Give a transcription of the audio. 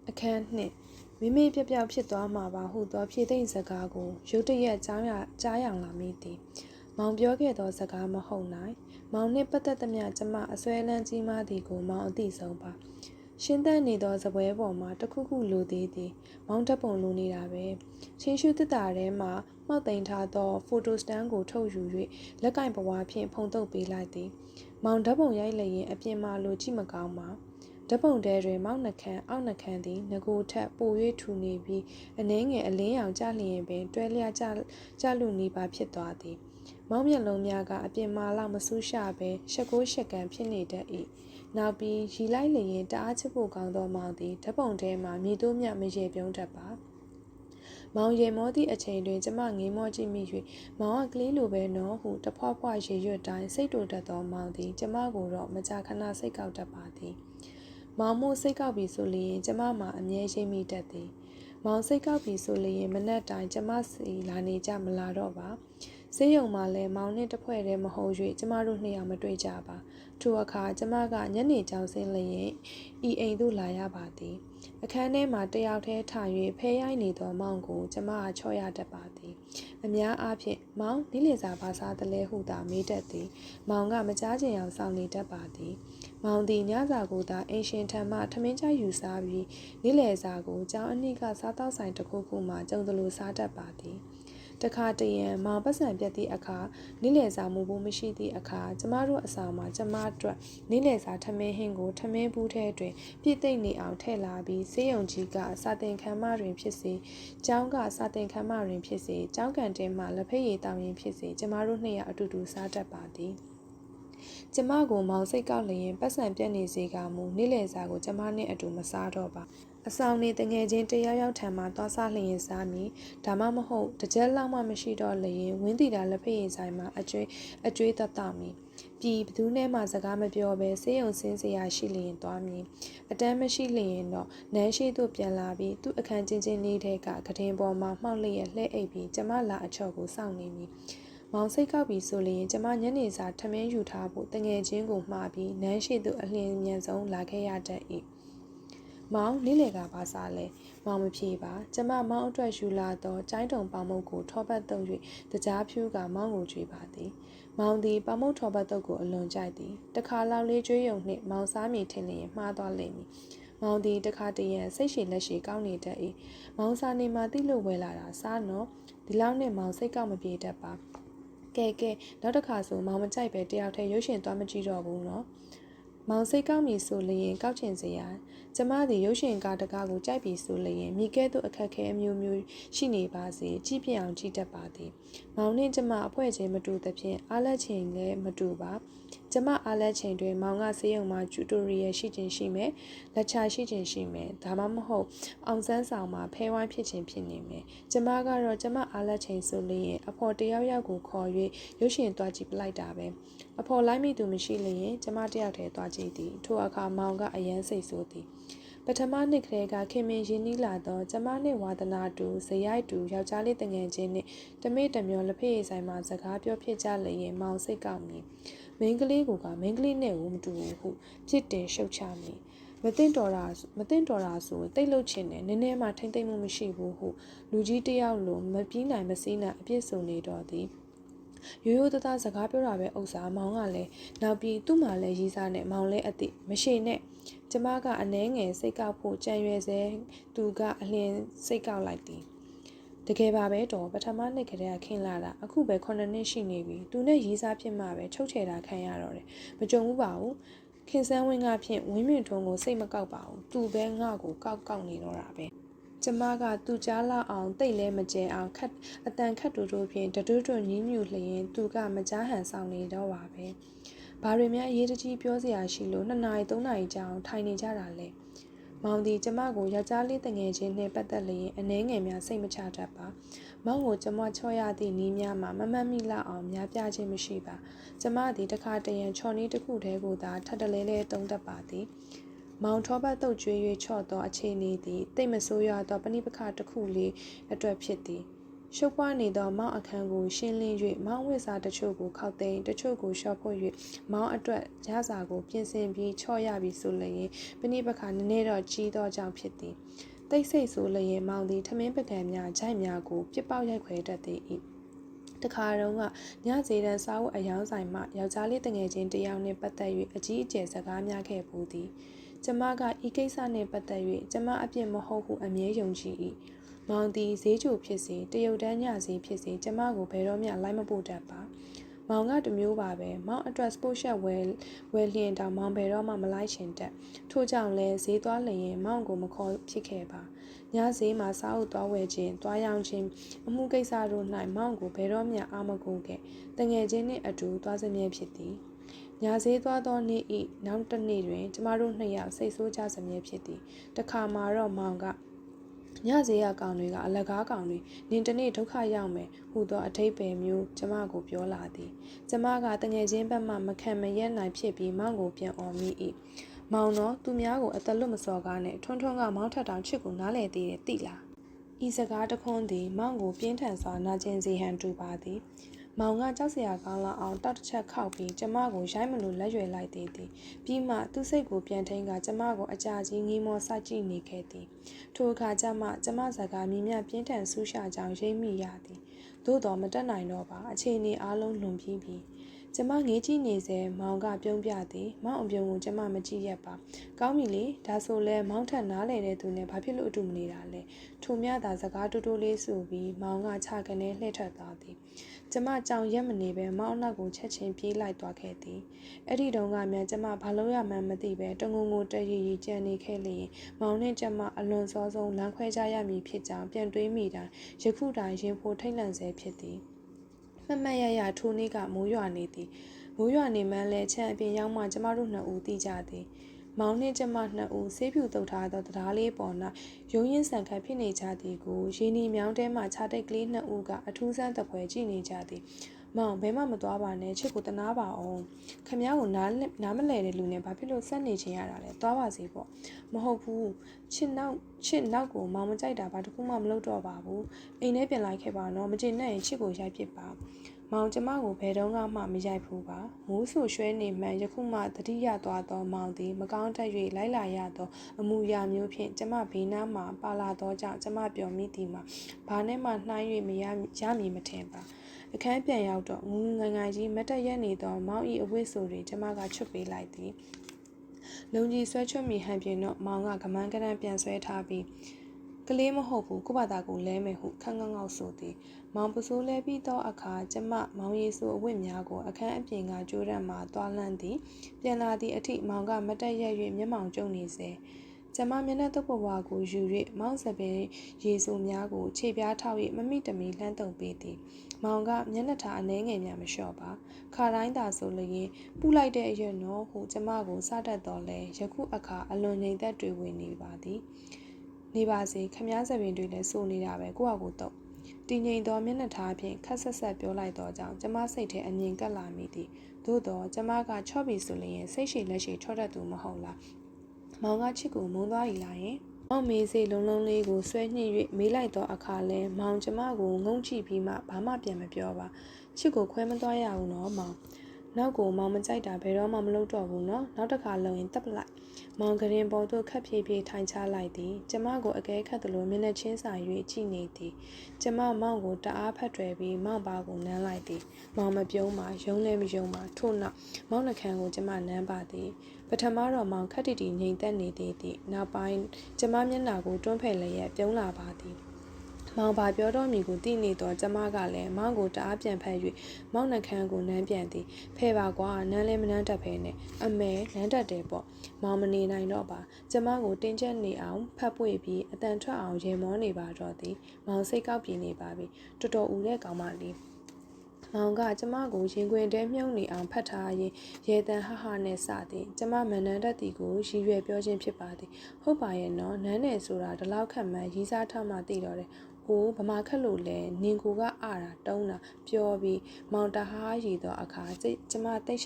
အခန်းနှစ်မိမိပြပြောက်ဖြစ်သွားမှာပါဟုသောဖြည့်သိမ့်စကားကိုရုတ်တရက်ကြားယောင်လာမိသည်မောင်ပြောခဲ့သောစကားမဟုတ်နိုင်မောင်နှင့်ပတ်သက်သမျှကျမအစွဲလန်းကြီးမားသည်ကိုမောင်အသိဆုံးပါရှင်းသန့်နေသောစပွဲပေါ်မှာတခုခုလိုသေးသည်မောင်ဓာတ်ပုံလိုနေတာပဲချင်းရှုသစ်တာထဲမှမှောက်သိမ်းထားသောဖိုတိုစတန်ကိုထုတ်ယူ၍လက်ကင်ပဝါဖြင့်ဖုံးတုပ်ပေးလိုက်သည်မောင်ဓာတ်ပုံရိုက်လျင်အပြင်မှလိုကြည့်မကောင်းပါဓာတ်ပုံထဲတွင်မောက်နှခမ်းအောက်နှခမ်းသည်ငကိုထက်ပို၍ထူနေပြီးအနှဲငယ်အလင်းရောင်ကျလျင်ပင်တွဲလျကျလူနီးပါဖြစ်သွားသည်မောက်မျက်လုံးများကအပြင်မှလောက်မဆူးရှာပဲရှက်ကိုရှက်ကန်ဖြစ်နေတတ်၏နောက်ပြီးရီလိုက်လျင်တအားချစ်ဖို့ကောင်းသောမောင်သည်ဓာတ်ပုံထဲမှမြေတိုးမြမရေပြုံးတတ်ပါမောင်ရေမောသည့်အချိန်တွင်ကျမငေးမောကြည့်မိ၍မောင်ကကလေးလိုပဲနော်ဟုတဖွာဖွာရေရွတ်တိုင်းစိတ်တူတတ်သောမောင်သည်ကျမကိုတော့မကြာခဏစိတ်ကောက်တတ်ပါသည်မောင်မို့စိတ်ကောက်ပြီးဆိုလျင်ကျမမှာအမြဲရှိမိတတ်သည်မောင်စိတ်ကောက်ပြီးဆိုလျင်မနက်တိုင်းကျမစီလာနေကြမလာတော့ပါဆေးရုံမှာလည်းမောင်နှင့်တဖွဲ့တည်းမဟုတ်၍ကျမတို့နှစ်ယောက်မတွေ့ကြပါထိုအခါကျမကညနေကြောင်ဆင်းလျင်ဤအိမ်သို့လာရပါသည်အခန်းထဲမှာတယောက်တည်းထိုင်၍ဖဲရိုက်နေသောမောင်ကိုကျမကချော့ရတတ်ပါသည်အများအားဖြင့်မောင်နေ့လည်စာဘာစားသလဲဟုသာမေးတတ်သည်မောင်ကမကြားချင်အောင်စောင့်နေတတ်ပါသည်မောင်သည်ညစာကိုသာအင်ရှင်ထံမှထမင်းကြိုက်ယူစားပြီးနေ့လည်စာကိုကျောင်းအနီးကစားတောက်ဆိုင်တစ်ခုခုမှကျုံသလိုစားတတ်ပါသည်တခါတရံမောင်ပတ်စံပြတ်သည့်အခါနေ့လည်စာမူဘူးမရှိသည့်အခါကျမတို့အဆောင်မှာကျမအတွက်နေ့လည်စာထမင်းဟင်းကိုထမင်းဘူးထဲတွင်ပြည့်သိမ့်နေအောင်ထည့်လာပြီးဆေးရုံကြီးကစာသင်ခန်းမတွင်ဖြစ်စေကျောင်းကစာသင်ခန်းမတွင်ဖြစ်စေကျောင်းကန်တင်းမှလက်ဖက်ရည်တောင်းရင်ဖြစ်စေကျမတို့နှစ်ယောက်အတူတူစားတတ်ပါသည်ကျမကိုမောင်စိတ်ကောက်လျင်ပတ်စံပြတ်နေစေကမူနေ့လည်စာကိုကျမနှင့်အတူမစားတော့ပါအဆောင်နေတငယ်ချင်းတယောက်ထံမှသွားစားလျင်စားမည်ဒါမှမဟုတ်တစ်ချက်လောက်မှမရှိတော့လျင်ဝင်းတီတာလက်ဖက်ရည်ဆိုင်မှာအကျွေးသက်တောက်မည်ပြီးဘသူနဲ့မှစကားမပြောဘဲဆေးရုံဆင်းစရာရှိလျင်သွားမည်အတန်းမရှိလျင်တော့နန်းရှိသို့ပြန်လာပြီးသူ့အခန်းချင်းချင်းလေးထဲကကတင်ပေါ်မှာမှောက်လျက်လှဲအိပ်ပြီးကျမလာအချော့ကိုစောင့်နေမည်မောင်စိတ်ကောက်ပြီးဆိုလျင်ကျမညနေစာထမင်းယူထားဖို့တငယ်ချင်းကိုမှားပြီးနန်းရှိသို့အလျင်မြန်ဆုံးလာခဲ့ရတတ်၏မောင်နေ့လည်ကဘာစားလဲမောင်မဖြေပါကျမမောင်အတွက်ယူလာသောကျိုင်းတုံပေါမုတ်ကိုထောပတ်တုပ်၍တကြားဖြူကမောင်ကိုကြွေပါသည်မောင်သည်ပေါမုတ်ထောပတ်တုပ်ကိုအလွန်ကြိုက်သည်တခါလောက်လေးကျွေးရုံနှင့်မောင်စားမည်ထင်လျင်မှားသွားလိမ့်မည်မောင်သည်တခါတရံစိတ်ရှည်လက်ရှည်ကောင်းနေတတ်၏မောင်စားနေမှတိလို့ဝဲလာတာစားနော်ဒီလောက်နဲ့မောင်စိတ်ကောက်မပြေတတ်ပါကဲနောက်တစ်ခါဆိုမောင်မကြိုက်ပဲတယောက်တည်းရုပ်ရှင်သွားမကြည့်တော့ဘူးနော်မောင်စိတ်ကောက်မည်ဆိုလျင်ကောက်ချင်စရာကျမသည်ရုပ်ရှင်ကားတကားကိုကြိုက်ပြီးဆိုလျင်မိကဲ့သို့အခက်ခဲအမျိုးမျိုးရှိနေပါစေကြည့်ပြအောင်ကြည့်တတ်ပါသည်မောင်နှင့်ကျမအဖွဲ့ချင်းမတူသဖြင့်အားလက်ချိန်လည်းမတူပါကျမအားလက်ချိန်တွင်မောင်ကဆေးရုံမှာကျူတိုရီယယ်ရှိခြင်းရှိမယ်လက်ချရှိခြင်းရှိမယ်ဒါမှမဟုတ်အောင်ဆန်းဆောင်မှာဖဲဝိုင်းဖြစ်ခြင်းဖြစ်နေမယ်ကျမကတော့ကျမအားလက်ချိန်ဆိုလျင်အဖော်တယောက်ကိုခေါ်၍ရုပ်ရှင်သွားကြည့်ပလိုက်တာပဲအဖော်လိုက်မိသူမရှိလျင်ကျမတယောက်တည်းသွားကြည့်သည်ထိုအခါမောင်ကအယမ်းစိတ်ဆိုးသည်ပထမနှစ်ကလေးကခင်မင်ရင်းနှီးလာသောကျမနှင့်ဝါသနာတူဇယိုက်တူယောက်ျားလေးတငယ်ချင်းနှင့်တမေ့တမျောလက်ဖက်ရည်ဆိုင်မှာစကားပြောဖြစ်ကြလျင်မောင်စိတ်ကောက်မည်မိန်းကလေးကမိန်းကလေးနဲ့မတူဘူးဟုဖြစ်တင်ရှုတ်ချမည်မတင်တော်တာဆိုတိတ်လုတ်ချင်တယ်နည်းနည်းမှထိမ့်သိမ့်မှုမရှိဘူးဟုလူကြီးတယောက်လိုမပြီးနိုင်မစည်းနိုင်အပြစ်ဆိုနေတော့သည်ရိုးရိုးသားသားစကားပြောတာပဲဥစ္စာမောင်ကလည်းနောက်ပြီးသူ့မှာလည်းရီးစားနဲ့မောင်လည်းအသိမရှိနဲ့ကျမကအနှဲငယ်စိတ်ကောက်ဖို့ကြံရွယ်စေသူကအလင်းစိတ်ကောက်လိုက်သည်တကယ်ပါပဲတော့ပထမနှစ်ကတည်းကခင်းလာတာအခုပဲ9နှစ်ရှိနေပြီသူနဲ့ရီးစားဖြစ်မှပဲချုပ်ချယ်တာခံရတော့တယ်မကြုံဘူးပါဘူးခင်စန်းဝင်းကဖြင့်ဝင်းမြင့်ထွန်းကိုစိတ်မကောက်ပါဘူးသူပဲငါ့ကိုကောက်နေတော့တာပဲကျမကသူ့ကြားလောက်အောင်တိတ်လဲမကျဲအောင်အတန်ခတ်တူဖြင့်တတွညင်းညူလျင်သူကမကြားဟန်ဆောင်နေတော့ပါပဲဘာတွေများအရေးတကြီးပြောစရာရှိလို့2 နာရီ3 နာရီကြာအောင်ထိုင်နေကြတာလဲမောင်သည်ကျမကိုယောက်ျားလေးတငယ်ချင်းနှင့်ပတ်သက်လျင်အနှဲငယ်များစိတ်မချတတ်ပါမောင်ကိုကျမချော့ရသည့်နီးများမှာမမှတ်မိလောက်အောင်များပြခြင်းမရှိပါကျမသည်တခါတရံချော်နီးတစ်ခုတည်းကိုသာထပ်တလဲလဲတုံးတတ်ပါသည်မောင်ထောပတ်တုပ်ကျွေး၍ချော့သောအခြေအနေသည်တိတ်မဆိုးရသောပဏိပခတစ်ခုလေးအတွက်ဖြစ်သည် ရှုပ်ပွားနေသောမောင်အခန်းကိုရှင်းလင်း၍မောင်ဝိစာတချို့ကိုခောက်သိမ်းတချို့ကိုလျှော့ဖို့၍မောင်အတွက်ရစာကိုပြင်ဆင်ပြီးချော့ရပြီးဆိုလျင်ပဏိပခါနည်းနည်းတော့ကြီးသောကြောင့်ဖြစ်သည်တိတ်ဆိတ်ဆိုလျင်မောင်သည်ထမင်းပကံများဂျိုက်များကိုပြစ်ပေါက်ရိုက်ခွဲတတ်သည်၏တခါတုန်းကညစီတန်းစားဝတ်အယောင်းဆိုင်မှယောက်ျားလေးတငယ်ချင်းတယောက်နှင့်ပတ်သက်၍အကြီးအကျယ်စကားများခဲ့ပူသည်ကျမကဤကိစ္စနှင့်ပတ်သက်၍ကျမအပြစ်မဟုတ်ဟုအမြဲယုံကြည်၏မောင်သည်ဈေးချိုဖြစ်စေတရုတ်တန်းညစီဖြစ်စေကျမကိုဘယ်တော့မှလိုက်မပို့တတ်ပါမောင်ကတမျိုးပါပဲမောင်အတွက်စပို့ရှက်ဝယ်လျင်တောင်မောင်ဘယ်တော့မှမလိုက်ချင်တတ်ထို့ကြောင့်လဲဈေးသွားလျင်မောင်ကိုမခေါ်ဖြစ်ခဲ့ပါညဈေးမှာစားအုပ်သွားဝယ်ခြင်းသွားရောင်းခြင်းအမှုကိစ္စတို့၌မောင်ကိုဘယ်တော့မှအာမကိုခဲ့တငယ်ချင်းနှင့်အတူသွားစမြဲဖြစ်သည်ညဈေးသွားသောနေ့၏နောက်တစ်နေ့တွင်ကျမတို့နှစ်ယောက်စိတ်ဆိုးကြစမြဲဖြစ်သည်တခါမှာတော့မောင်ကညဈေးရကောင်တွေကအလကားကောင်တွေနင်တနေ့ဒုက္ခရောက်မယ်ဟူသောအထိပ္ပယ်မျိုးကျမကိုပြောလာသည်ကျမကတငယ်ချင်းဘက်မှမခံမရက်နိုင်ဖြစ်ပြီးမောင်ကိုပြန်អော်မိ၏မောင်တော့သူများကိုအသက်လွတ်မစော်ကားနဲ့ထွန်းထွန်းကမောင်းထက်တောင်ချစ်ကိုနားလေသေးတယ်သိလားဤစကားတခွန်းသည်မောင်ကိုပြင်းထန်စွာနာကျင်စေဟန်တူပါသည်မောင်ကကြောက်စရာကောင်းလောက်အောင်တောက်တစ်ချက်ခောက်ပြီးကျမကိုရိုက်မလို့လက်ရွယ်လိုက်သေးသည်ပြီးမှသူ့စိတ်ကိုပြန်ထိန်ကကျမကိုအကြာကြီးငီးမောစိုက်ကြည့်နေခဲ့သည်ထိုအခါကျမစကားမြည်မြပြင်းထန်ဆူးရှာကြောင်ရိပ်မိရသည်သို့တော်မတက်နိုင်တော့ပါအခြေအနေအားလုံးလွန်ပြီးပြီကျမငေးကြည့်နေစေမောင်ကပြုံးပြသည်မောင်အပြုံးကိုကျမမကြည့်ရပါကောင်းပြီလေဒါဆိုလဲမောင်ထက်နားလေတဲ့သူနဲ့ဘာဖြစ်လို့အတူမနေတာလဲထိုမြသာစကားတူတူလေးဆိုပြီးမောင်ကခြာကနေလှည့်ထွက်သွားသည်ကျမကြောင်ရက်မနေပဲမောင်အနောက်ကိုချက်ချင်းပြေးလိုက်သွားခဲ့သည်အဲ့ဒီတုန်းကမြန်ကျမဘာလို့ရမှန်းမသိပဲတငုံငိုတရီရီကြံနေခဲ့လျင်မောင်နဲ့ကျမအလွန်စောဆုံးလမ်းခွဲကြရမည်ဖြစ်ကြောင်းပြန်တွေးမိတိုင်းယခုတိုင်ရင်ဖို့ထိတ်လန့်စေဖြစ်သည်မမတ်ရထိုနေ့ကမိုးရွာနေသည်မိုးရွာနေမှန်းလဲချမ်းအပြင်ရောက်မှကျမတို့နှစ်ဦးသိကြသည်မောင်နှင့်ကျမနှစ်ဦးဆေးဖြူတုပ်ထားသောတရားလေးပေါ်၌ရုံးရင်းဆန်ခတ်ဖြစ်နေကြသည်ကိုရင်းနီမြောင်းတဲမှခြားတိတ်ကလေးနှစ်ဦးကအထူးဆန်းတပွဲကြည့်နေကြသည်မောင်ဘဲမှမသွားပါနဲ့ချစ်ကိုတနာပါအောင်ခမ ्या ကိုနားမလဲတဲ့လူနဲ့ဘာဖြစ်လို့ဆက်နေချင်ရတာလဲသွားပါစေပေါ့မဟုတ်ဘူးချစ်နောက်ကိုမောင်မကြိုက်တာဘာတစ်ခုမှမလုပ်တော့ပါဘူးအိမ်ထဲပြန်လိုက်ခဲ့ပါနော်မကျင်နဲ့ရင်ချစ်ကိုရိုက်ပစ်ပါမောင်ကျမကိုဘယ်တော့မှမရိုက်ဘူးပါမိုးဆူရွှဲနေမှန်ယခုမှတတိယသွားသောမောင်သည်မကောင်းတတ်၍လိုက်လာရသောအမူအရာမျိုးဖြင့်ကျမဘေးနားမှပါလာသောကြောင့်ကျမပျော်မိသည်မှာဘာနဲ့မှနှိုင်း၍မရမည်မထင်ပါအခန်းပြန်ရောက်တော့ငူငငယ်ကြီးမတ်တက်ရက်နေသောမောင်၏အဝတ်ဆိုတွေကျမကချွတ်ပေးလိုက်သည်လုံကြီးဆွဲချွတ်မိဟန်ပြင်တော့မောင်ကကမန်းကရန်ပြန်ဆွဲထားပြီးကလေးမဟုတ်ဘူးကိုဘာသာကိုလဲမယ်ဟုခန်းငေါငေါဆိုသည်မောင်ပစိုးလဲပြီးသောအခါကျမမောင်ရီဆိုအဝတ်များကိုအခန်းအပြင်ကကျိုးရံမှသွားလန့်သည်ပြန်လာသည့်အထိမောင်ကမတက်ရက်၍မျက်မှောင်ကျုံနေစေကျမမျက်နှာတုပ်ပဝါကိုယူ၍မောင်စပင်ရေဆိုများကိုခြေပြားထောက်၍မမိတမီလှမ်းတုံပေးသည်မောင်ကမျက်နှာထားအနှဲငယ်များမလျှော့ပါခါတိုင်းသာဆိုလျင်ပူလိုက်တဲ့အရွက်နော်ဟုကျမကိုစတတ်တော်လဲယခုအခါအလွန်ငြိမ်သက်တွေ့ဝင်နေပါသည်နေပါစေခမားစပင်တွေလည်းစိုးနေတာပဲကိုယ့်အကူတော့တည်ငြိမ်သောမျက်နှာထားဖြင့်ခက်ဆက်ဆက်ပြောလိုက်သောကြောင့်ကျမစိတ်ထဲအမြင်ကပ်လာမိသည်သို့တော့ကျမကချော့ပြီဆိုလျင်စိတ်ရှိလက်ရှိချော့တတ်သူမဟုတ်လားမောင်ကချစ်ကိုမုန်းသွား၏လားယင်မောင်မေးစိတ်လုံးလုံးလေးကိုဆွဲညှိ၍မေးလိုက်သောအခါလဲမောင်ကျမကိုငုံကြည့်ပြီးမှဘာမှပြန်မပြောပါချစ်ကိုခွဲမသွားရဘူးနော်မောင်နောက်ကိုမောင်မကြိုက်တာဘယ်တော့မှမလုပ်တော့ဘူးနော်နောက်တစ်ခါလုံရင်တပ်ပလိုက်မောင်ကရင်ပေါ်သို့ခက်ဖြည်းဖြည်းထိုင်ချလိုက်သည်ကျမကိုအကဲခတ်သလိုမျက်နှာချင်းစာ၍ကြည့်နေသည်ကျမမောင်ကိုတအားဖက်ထွယ်ပြီးမောင်ပါကိုနမ်းလိုက်သည်မောင်မပြုံးပါယုံလည်းမယုံပါထို့နောက်မောင်နှခမ်းကိုကျမနမ်းပါသည်ပထမတော့မောင်ခက်တီတီငြိမ်သက်နေသေးသည်နောက်ပိုင်းကျမမျက်နှာကိုတွန်းဖယ်လျက်ပြုံးလာပါသည်မောင်ပါပြောတော့မီကိုသိနေတော့ကျမကလည်းမောင်ကိုတအားပြန်ဖက်၍မောင်နှခမ်းကိုနမ်းပြန်သည်ဖဲပါကွာနမ်းလည်းမနမ်းတတ်ဖဲနဲ့အမဲနမ်းတတ်တယ်ပေါ့မောင်မနေနိုင်တော့ပါကျမကိုတင်းကျပ်နေအောင်ဖတ်ပွေပြီးအတန်ထွက်အောင်ရေမောနေပါတော့သည်မောင်စိတ်ကောက်ပြေနေပါပြီတော်တော်ဦးတဲ့ကောင်မလေးမောင်ကကျမကိုရင်ခွင်ထဲမြုပ်နေအောင်ဖတ်ထားရင်ရေတန်ဟဟနဲ့စသည်ကျမမနန်းတတ်သည်ကိုရည်ရွယ်ပြောခြင်းဖြစ်ပါသည်ဟုတ်ပါရဲ့နော်နန်းနယ်ဆိုတာဒီလောက်ခက်မှန်းရီးစားထားမှသိတော့တယ်ဟိုဗမာခက်လို့လဲနင်ကိုကအာတာတုံးတာပြောပြီးမောင်တဟားရည်သောအခါကျမတိတ်